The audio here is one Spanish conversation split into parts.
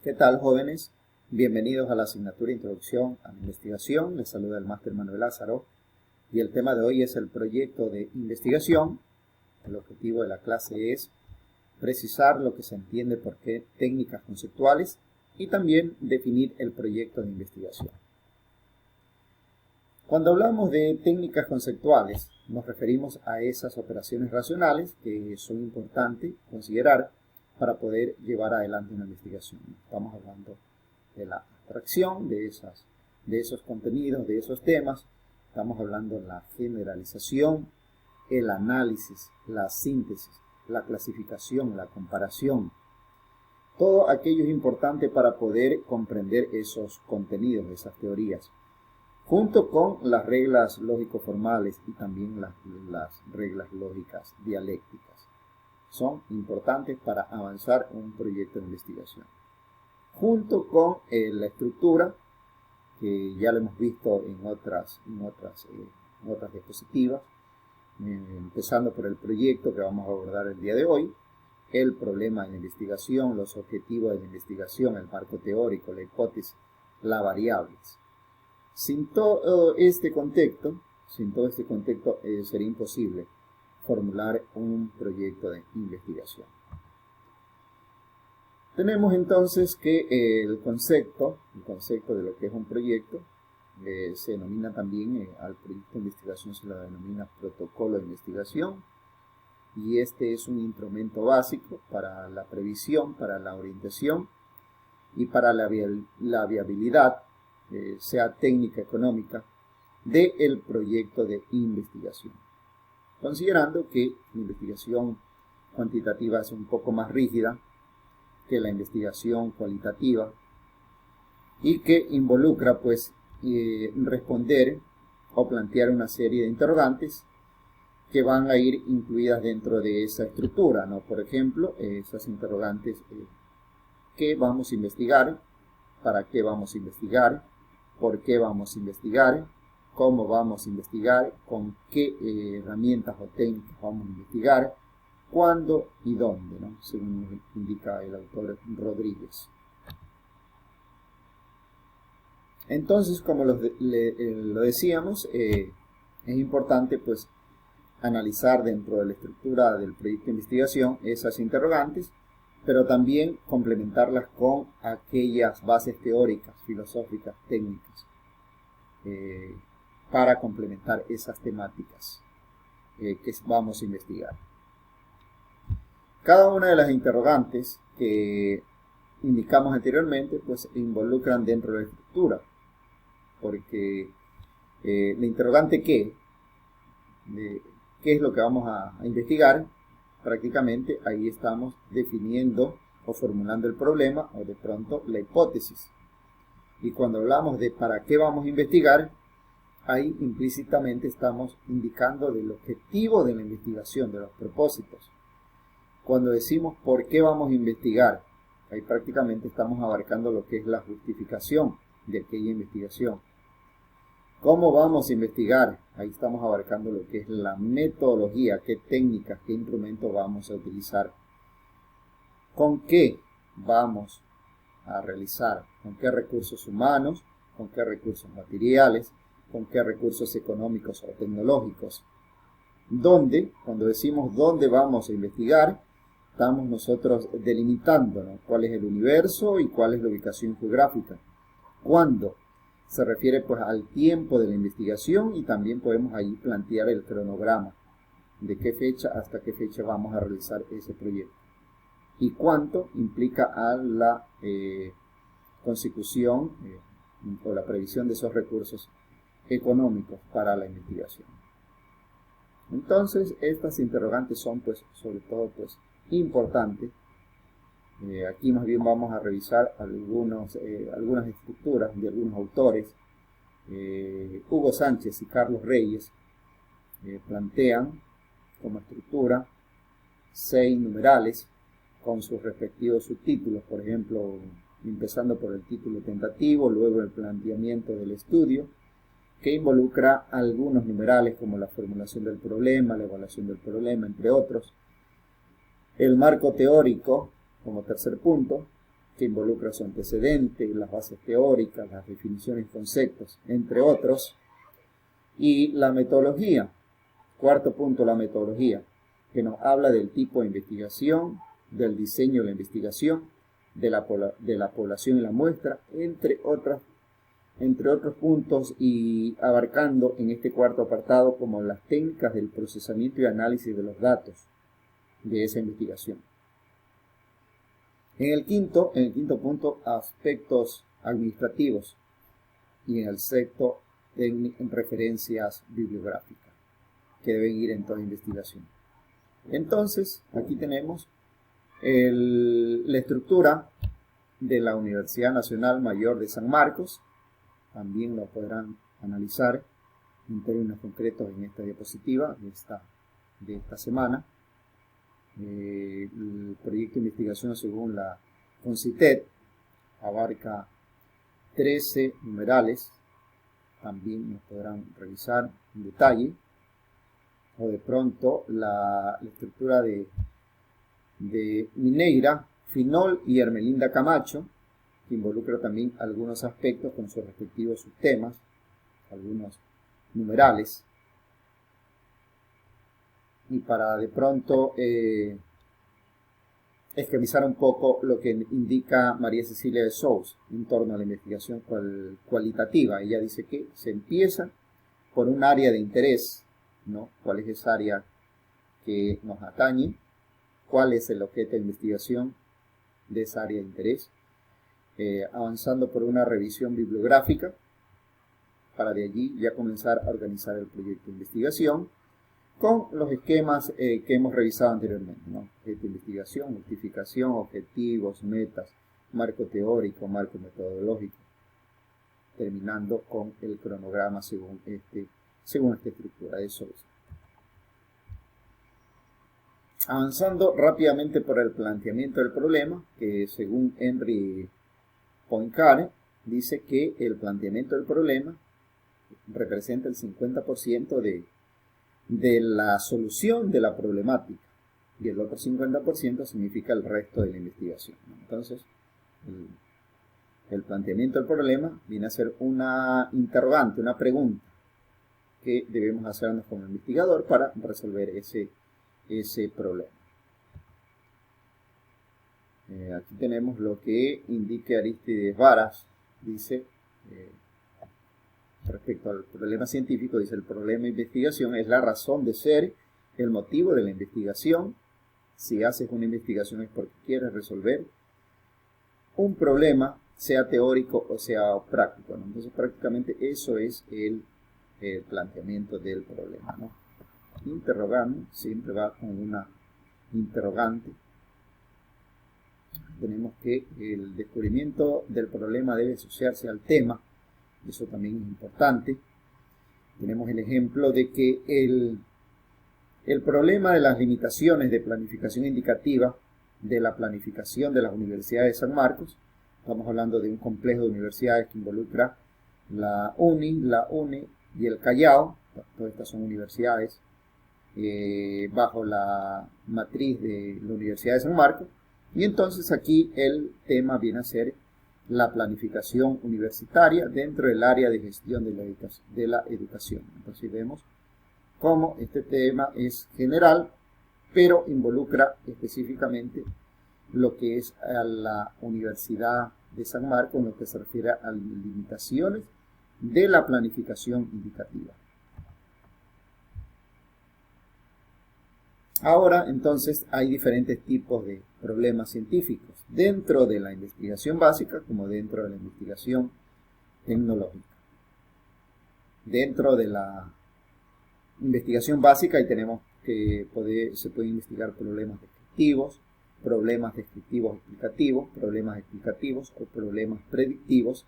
¿Qué tal, jóvenes? Bienvenidos a la asignatura Introducción a la Investigación. Les saluda el máster Manuel Lázaro y el tema de hoy es el proyecto de investigación. El objetivo de la clase es precisar lo que se entiende por qué técnicas conceptuales y también definir el proyecto de investigación. Cuando hablamos de técnicas conceptuales, nos referimos a esas operaciones racionales que son importantes considerar para poder llevar adelante una investigación. Estamos hablando de la abstracción de esos contenidos, de esos temas. Estamos hablando de la generalización, el análisis, la síntesis, la clasificación, la comparación. Todo aquello es importante para poder comprender esos contenidos, esas teorías, junto con las reglas lógico-formales y también las reglas lógicas dialécticas. Son importantes para avanzar un proyecto de investigación. Junto con la estructura, que ya lo hemos visto en otras diapositivas, empezando por el proyecto que vamos a abordar el día de hoy, el problema de la investigación, los objetivos de la investigación, el marco teórico, la hipótesis, las variables. Sin todo este contexto sería imposible formular un proyecto de investigación. Tenemos entonces que el concepto de lo que es un proyecto se denomina también, al proyecto de investigación se lo denomina protocolo de investigación, y este es un instrumento básico para la previsión, para la orientación y para la viabilidad, sea técnica, económica, del proyecto de investigación. Considerando que la investigación cuantitativa es un poco más rígida que la investigación cualitativa y que involucra responder o plantear una serie de interrogantes que van a ir incluidas dentro de esa estructura, ¿no? Por ejemplo, esas interrogantes: ¿qué vamos a investigar? ¿Para qué vamos a investigar? ¿Por qué vamos a investigar? ¿Cómo vamos a investigar? ¿Con qué herramientas o técnicas vamos a investigar? ¿Cuándo y dónde?, ¿no? Según nos indica el autor Rodríguez. Entonces, como lo decíamos, es importante analizar dentro de la estructura del proyecto de investigación esas interrogantes, pero también complementarlas con aquellas bases teóricas, filosóficas, técnicas, para complementar esas temáticas que vamos a investigar. Cada una de las interrogantes que indicamos anteriormente involucran dentro de la estructura, porque la interrogante ¿qué es lo que vamos a investigar? Prácticamente ahí estamos definiendo o formulando el problema, o de pronto la hipótesis. Y cuando hablamos de para qué vamos a investigar, ahí implícitamente estamos indicando del objetivo de la investigación, de los propósitos. Cuando decimos por qué vamos a investigar, ahí prácticamente estamos abarcando lo que es la justificación de aquella investigación. ¿Cómo vamos a investigar? Ahí estamos abarcando lo que es la metodología, qué técnicas, qué instrumentos vamos a utilizar. ¿Con qué vamos a realizar? ¿Con qué recursos humanos? ¿Con qué recursos materiales? ¿Con qué recursos económicos o tecnológicos? ¿Dónde? Cuando decimos dónde vamos a investigar, estamos nosotros delimitando, ¿no?, cuál es el universo y cuál es la ubicación geográfica. ¿Cuándo? Se refiere al tiempo de la investigación, y también podemos ahí plantear el cronograma de qué fecha hasta qué fecha vamos a realizar ese proyecto. Y cuánto implica a la consecución o la previsión de esos recursos económicos para la investigación. Entonces, estas interrogantes son sobre todo importantes. Aquí más bien vamos a revisar algunas estructuras de algunos autores. Hugo Sánchez y Carlos Reyes plantean como estructura 6 numerales con sus respectivos subtítulos, por ejemplo, empezando por el título tentativo, luego el planteamiento del estudio, que involucra algunos numerales como la formulación del problema, la evaluación del problema, entre otros. El marco teórico como tercer punto, que involucra su antecedente, las bases teóricas, las definiciones y conceptos, entre otros. Y la metodología, cuarto punto, la metodología, que nos habla del tipo de investigación, del diseño de la investigación, de la población y la muestra, entre otros puntos, y abarcando en este cuarto apartado como las técnicas del procesamiento y análisis de los datos de esa investigación. En el quinto punto, aspectos administrativos, y en el sexto, en referencias bibliográficas que deben ir en toda investigación. Entonces, aquí tenemos la estructura de la Universidad Nacional Mayor de San Marcos. También lo podrán analizar en términos concretos en esta diapositiva de esta semana. El proyecto de investigación, según la CONCITED, abarca 13 numerales. También nos podrán revisar en detalle. O de pronto la estructura de Mineira, Finol y Hermelinda Camacho, que involucra también algunos aspectos con sus respectivos subtemas, algunos numerales. Y para de pronto esquemizar un poco lo que indica María Cecilia de Sous en torno a la investigación cualitativa. Ella dice que se empieza por un área de interés, ¿no? ¿Cuál es esa área que nos atañe? ¿Cuál es el objeto de investigación de esa área de interés? Avanzando por una revisión bibliográfica, para de allí ya comenzar a organizar el proyecto de investigación con los esquemas que hemos revisado anteriormente, ¿no? Objeto de investigación, justificación, objetivos, metas, marco teórico, marco metodológico, terminando con el cronograma según esta estructura de Sousa. Avanzando rápidamente por el planteamiento del problema, que según Henry Poincaré dice que el planteamiento del problema representa el 50% de la solución de la problemática, y el otro 50% significa el resto de la investigación, ¿no? Entonces, el planteamiento del problema viene a ser una interrogante, una pregunta que debemos hacernos como investigador para resolver ese problema. Aquí tenemos lo que indica Arístides Varas. Dice, respecto al problema científico, dice: el problema de investigación es la razón de ser, el motivo de la investigación. Si haces una investigación es porque quieres resolver un problema, sea teórico o sea práctico, ¿no? Entonces prácticamente eso es el planteamiento del problema, ¿no? Interrogante siempre va con una interrogante. Tenemos que el descubrimiento del problema debe asociarse al tema. Eso también es importante. Tenemos el ejemplo de que el problema de las limitaciones de planificación indicativa de la planificación de las universidades de San Marcos. Estamos hablando de un complejo de universidades que involucra la UNI, la UNE y el Callao. Todas estas son universidades bajo la matriz de la Universidad de San Marcos. Y entonces aquí el tema viene a ser la planificación universitaria dentro del área de gestión de la educación. Entonces vemos cómo este tema es general, pero involucra específicamente lo que es a la Universidad de San Marcos en lo que se refiere a las limitaciones de la planificación indicativa. Ahora, entonces, hay diferentes tipos de problemas científicos dentro de la investigación básica como dentro de la investigación tecnológica. Dentro de la investigación básica ahí tenemos que se pueden investigar problemas descriptivos explicativos, problemas explicativos o problemas predictivos,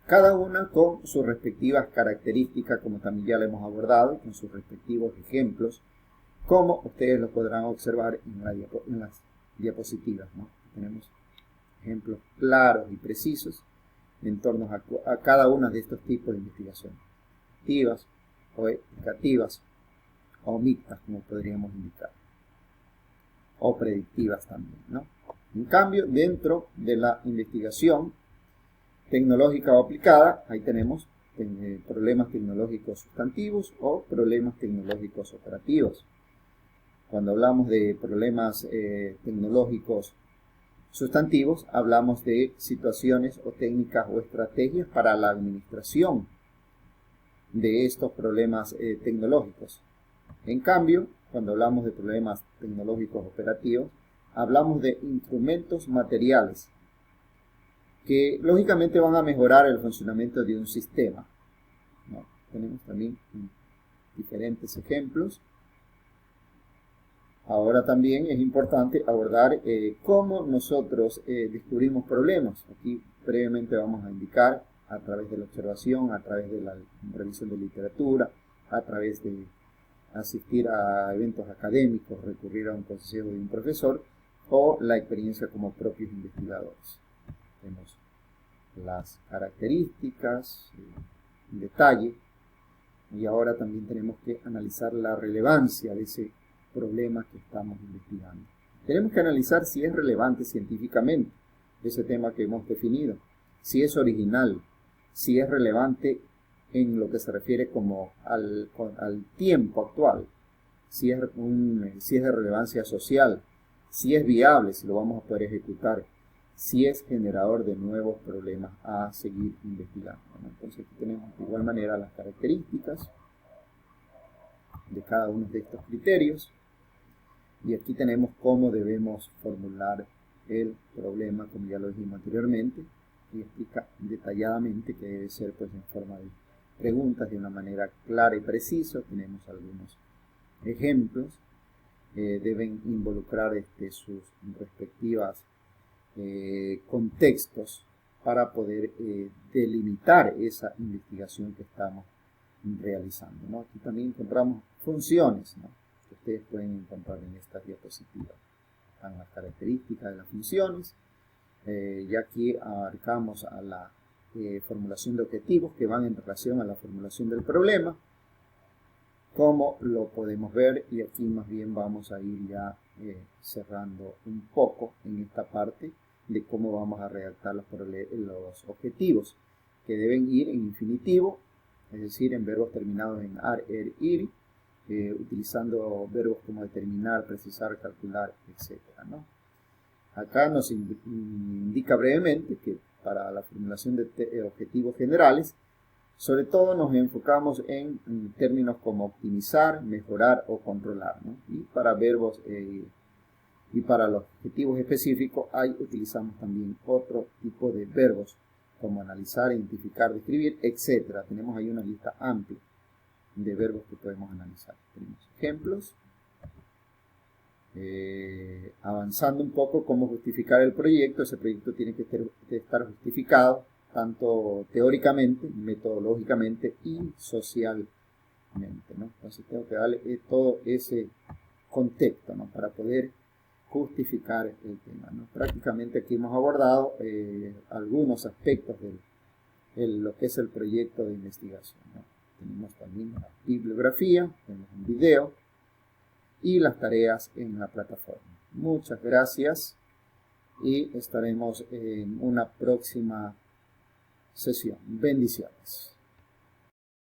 cada una con sus respectivas características, como también ya lo hemos abordado, con sus respectivos ejemplos, como ustedes lo podrán observar en las diapositivas, ¿no? Tenemos ejemplos claros y precisos en torno a cada uno de estos tipos de investigación, activas o explicativas o mixtas, como podríamos indicar, o predictivas también, ¿no? En cambio, dentro de la investigación tecnológica o aplicada, ahí tenemos problemas tecnológicos sustantivos o problemas tecnológicos operativos. Cuando hablamos de problemas tecnológicos sustantivos, hablamos de situaciones o técnicas o estrategias para la administración de estos problemas tecnológicos. En cambio, cuando hablamos de problemas tecnológicos operativos, hablamos de instrumentos materiales que lógicamente van a mejorar el funcionamiento de un sistema, ¿no? Tenemos también diferentes ejemplos. Ahora también es importante abordar cómo nosotros descubrimos problemas. Aquí brevemente vamos a indicar a través de la observación, a través de la revisión de literatura, a través de asistir a eventos académicos, recurrir a un consejo de un profesor o la experiencia como propios investigadores. Tenemos las características en detalle y ahora también tenemos que analizar la relevancia de ese problema que estamos investigando. Tenemos que analizar si es relevante científicamente ese tema que hemos definido, si es original, si es relevante en lo que se refiere como al tiempo actual, si es de relevancia social, si es viable, si lo vamos a poder ejecutar, si es generador de nuevos problemas a seguir investigando, ¿no? Entonces aquí tenemos de igual manera las características de cada uno de estos criterios y aquí tenemos cómo debemos formular el problema, como ya lo dijimos anteriormente, y explica detalladamente que debe ser pues en forma de preguntas de una manera clara y precisa. Tenemos algunos ejemplos, deben involucrar sus respectivas contextos para poder delimitar esa investigación que estamos realizando, ¿no? Aquí también encontramos funciones, ¿no?, que ustedes pueden encontrar en estas diapositivas. Están las características de las funciones, y aquí abarcamos a la formulación de objetivos que van en relación a la formulación del problema, como lo podemos ver, y aquí más bien vamos a ir ya cerrando un poco en esta parte de cómo vamos a redactar los objetivos, que deben ir en infinitivo, es decir, en verbos terminados en ar, er, ir, utilizando verbos como determinar, precisar, calcular, etc., ¿no? Acá nos indica brevemente que para la formulación de objetivos generales, sobre todo nos enfocamos en términos como optimizar, mejorar o controlar, ¿no? Y para verbos y para los objetivos específicos utilizamos también otro tipo de verbos como analizar, identificar, describir, etc. Tenemos ahí una lista amplia de verbos que podemos analizar. Tenemos ejemplos. Avanzando un poco, cómo justificar el proyecto. Ese proyecto tiene que estar justificado tanto teóricamente, metodológicamente y socialmente, ¿no? Entonces tengo que darle todo ese contexto, ¿no?, para poder justificar el tema, ¿no? Prácticamente aquí hemos abordado algunos aspectos de lo que es el proyecto de investigación, ¿no? Tenemos también la bibliografía, tenemos un video y las tareas en la plataforma. Muchas gracias y estaremos en una próxima sesión. Bendiciones.